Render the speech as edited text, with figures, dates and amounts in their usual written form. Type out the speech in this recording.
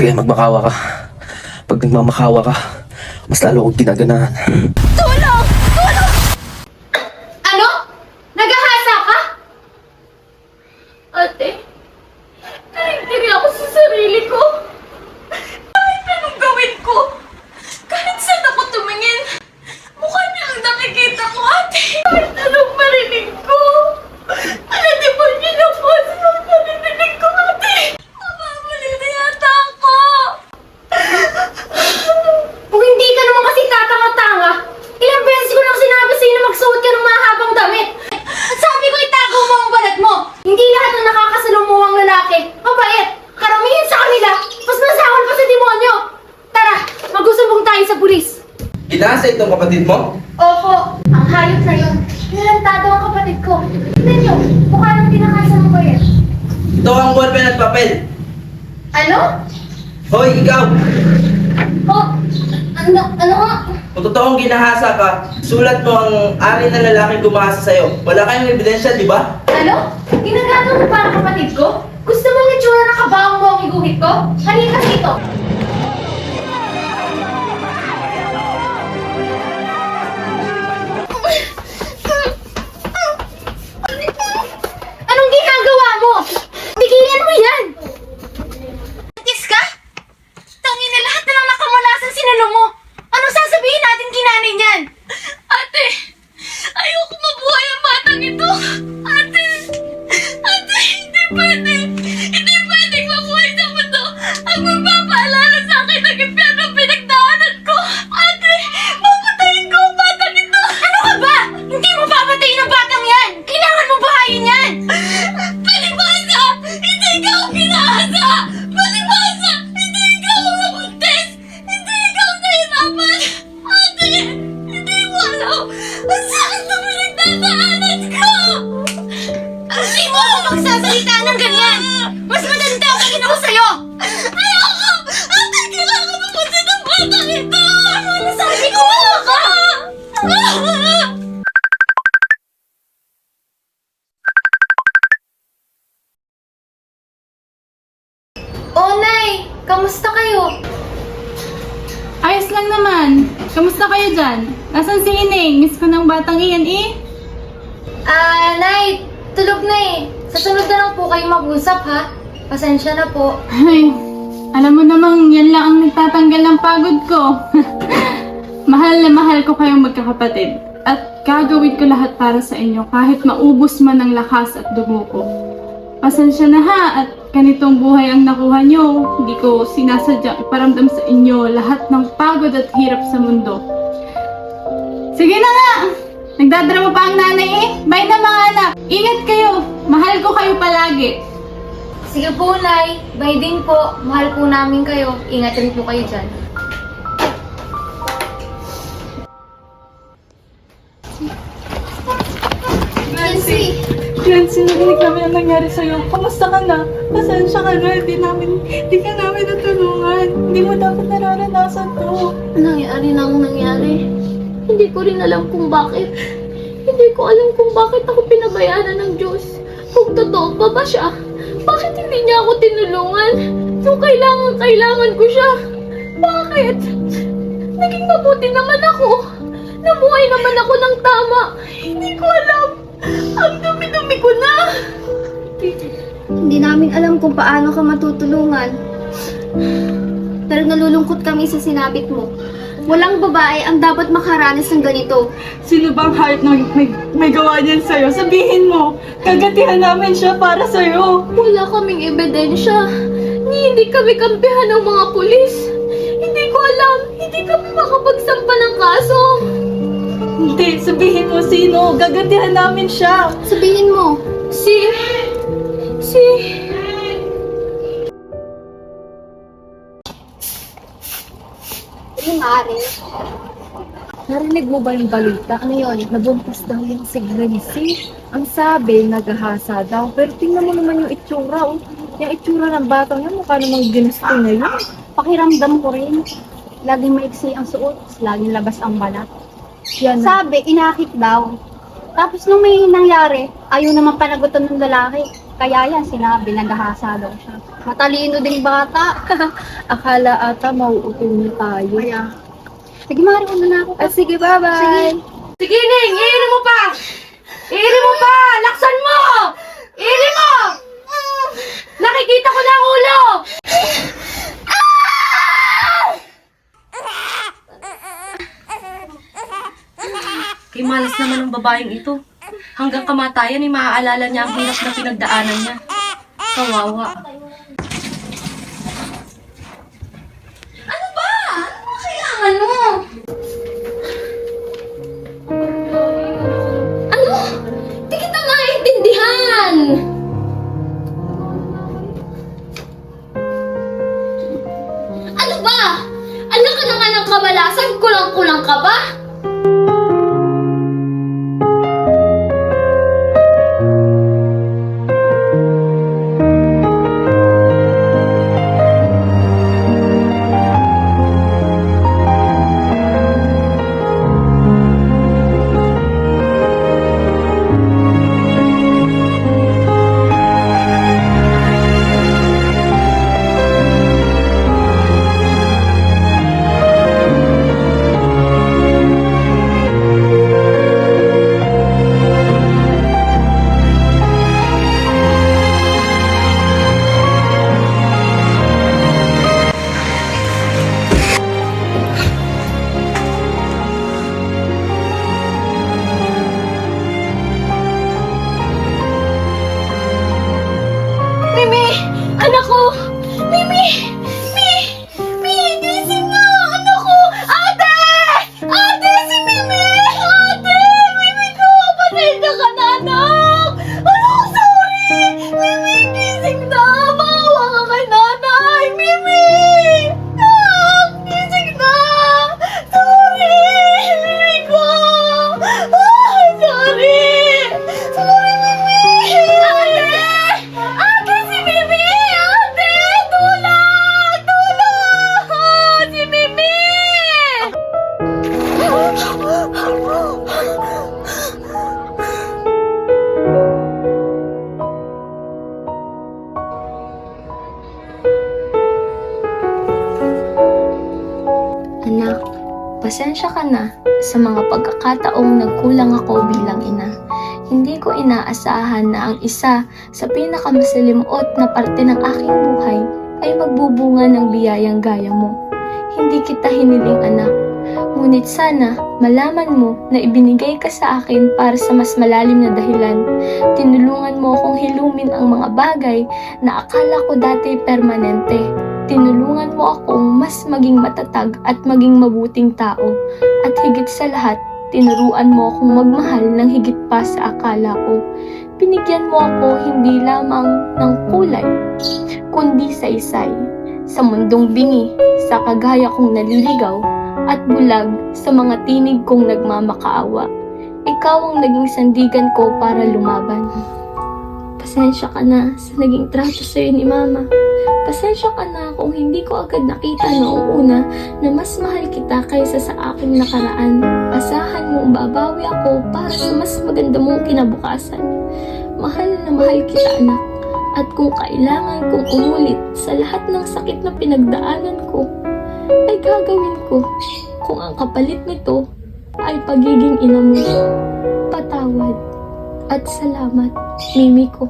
Sige, magmakawa ka. Pag nagmamakawa ka, mas lalo akong ginaganahan. Tulong! Tulong! Ano? Nagahasa ka? Ate, naringtiri ako sa sarili ko. Kahit anong gawin ko, kahit saan ako tumingin, mukha niya ang nakikita ko, ate. Kahit anong marinig ko, di na po sa marinig ko, ate. Mababalik na yata ako. Kung hindi ka naman kasi tatanga-tanga, ilang beses ko nang sinabi sa'yo na magsuot ka ng mahabang damit. At sabi ko itago mo ang balat mo. Hindi lahat ng nakakasalumuhang lalaki mabait. Karamihan sa kanila, mas nasakal pa sa demonyo. Tara, magsusumbong tayo sa pulis. Ginasa itong kapatid mo? Opo, ang hayop na yun. Nilantado ang kapatid ko. Tignan niyo, mukha ng tinakasa ng bayet. Ito ang ballpen at papel. Ano? Hoy, ikaw! Oh, ano nga? Kung totoong ginahasa ka, sulat mo ang ari na lalaking gumahasa sa'yo. Wala kayong ebidensya, di ba? Ano? Ginagawa mo pa ang kapatid ko? Gusto mong itsura na kabaong mo ang iguhit ko? Halika dito! Anong ginagawa mo? Tigilan mo yan! Tis ka? Tangin na lahat na lang nakamalasan sinalo mo! Anong sasabihin natin kinanay niyan? Ate! Ayoko mabuhay ang batang ito! Ate! Ate! Hindi pwede! Hindi pwede mabuhay sa mundo! Ang magpapaalala sa akin ng impyerno ang pinagdaanan ko! Ate! Papatayin ko ang batang ito! Ano ka ba? Hindi mo papatayin ang batang yan! Kailangan mo bahayin yan! Palibasa! Hindi ikaw ang ginahasa! Palibasa! Hindi ikaw ang nabuntis! Hindi ikaw ang nahirapan! Ate! Hindi mo alam! Ang sakit na pinagdadaanan ko! Hindi mo ako magsasalita ng ganyan! Mas madali tawagin ako sa'yo! Ayoko! Ate! Kailangan mo punta ng batang ito! Ano nasabi ko? Wala ka! Oh, Nay! Kamusta kayo? Ayos lang naman. Kamusta kayo dyan? Nasaan si Ining? Miss ko ng batang iyan eh. Nay! Tulog na eh. Sa sunod na lang po kayo mag-usap, ha? Pasensya na po. Ay, alam mo namang yan lang ang nagtatanggal ng pagod ko. Mahal na mahal ko kayong magkakapatid. At gagawin ko lahat para sa inyo kahit maubos man ang lakas at dugo ko. Pasensya na ha at ganitong buhay ang nakuha nyo. Hindi ko sinasadyang iparamdam sa inyo lahat ng pagod at hirap sa mundo. Sige na nga! Nagdadrama pa ang nanay eh. Bye na mga anak. Ingat kayo. Mahal ko kayo palagi. Sige po, Nay. Bye din po. Mahal po namin kayo. Ingat rin po kayo dyan. Nancy! Nancy, narinig namin ang nangyari sa'yo. Kamusta ka na? Pasensya ka na. Hindi ka namin natulungan. Hindi mo dapat nararanasan to. Nangyari na ang nangyari. Hindi ko rin alam kung bakit. Hindi ko alam kung bakit ako pinabayaan ng Diyos. Kung totoo pa ba siya, bakit hindi niya ako tinulungan? Nung kailangan ko siya. Bakit? Naging mabuti naman ako. Namuhay naman ako ng tama. Hindi ko alam. Ang dumi-dumi ko na. Hindi namin alam kung paano ka matutulungan. Pero nalulungkot kami sa sinabit mo. Walang babae ang dapat makaranas ng ganito. Sino bang hayop na may gawa niyan sa'yo? Sabihin mo. Kagatihan namin siya para sa'yo. Wala kaming ebidensya. Hindi kami kampihan ng mga pulis. Hindi ko alam. Hindi kami makapagsampa ng kaso. Hindi, sabihin mo sino. Gagatihan namin siya. Sabihin mo. Si... Ano maaari? Narinig mo ba yung balita? Ano yun? Nabuntis daw yung si Gracie. Ang sabi, naghahasa daw. Pero tingnan mo naman yung itsura. Oh. Yung itsura ng batang yan, mukha namang ginusto na yun. Pakiramdam ko rin. Laging maiksi ang suot, laging labas ang balat. Yan. Sabi, inakit daw. Tapos nung may nangyari, ayaw naman panagutan ng lalaki. Kaya yan, sinabi, naghahasa daw siya. Matalino ding bata. Akala ata mauutol niyo tayo. Kaya, sige, Mari, una na ako. Sige, bye-bye! Sige. Sige, Ning! Iiri mo pa! Iiri mo pa! Laksan mo! Iiri mo! Nakikita ko na ang ulo! Kay malas naman ang babaeng ito. Hanggang kamatayan ay maaalala niya ang hirap na pinagdaanan niya. Kawawa. Ano ba? Ano ba kailangan mo? Ano? Di kita maintindihan! Ano ba? Anak ka na nga ng kabalasan? Kulang-kulang ka ba? Mimi! Anak ko! Mimi! Mimi! Gising na! Anak ko! Ate! Ate! Si Mimi! Ate! Mimi ko! Pasensya ka na, anak! Anak, sorry! Mimi, gising na! Maawa ka kay nanay! Mimi! Anak! Gising na! Sorry! Mimi ko! Ah, sorry! Sorry, Mimi! Ate! Ate, si Mimi! Ate! Tulong! Tulong! Si Mimi! Anak, pasensya ka na sa mga pagkakataong nagkulang ako bilang ina. Hindi ko inaasahan na ang isa sa pinakamasalimuot na parte ng aking buhay ay magbubunga ng biyayang gaya mo. Hindi kita hiniling, anak. Ngunit sana malaman mo na ibinigay ka sa akin para sa mas malalim na dahilan. Tinulungan mo akong hilumin ang mga bagay na akala ko dati permanente. Tinulungan mo akong mas maging matatag at maging mabuting tao. At higit sa lahat, tinuruan mo akong magmahal ng higit pa sa akala ko. Binigyan mo ako hindi lamang ng kulay, kundi saysay. Sa mundong bingi, sa kagaya kong naliligaw, at bulag sa mga tinig kong nagmamakaawa. Ikaw ang naging sandigan ko para lumaban. Pasensya ka na sa naging trato sa'yo ni Mama. Pasensya ka na kung hindi ko agad nakita noong una na mas mahal kita kaysa sa aking nakaraan. Asahan mong babawi ako para sa mas maganda mong kinabukasan. Mahal na mahal kita, anak. At kung kailangan kong umulit sa lahat ng sakit na pinagdaanan ko, ay gagawin ko kung ang kapalit nito ay pagiging ina mo. Patawad at salamat, Mimi ko.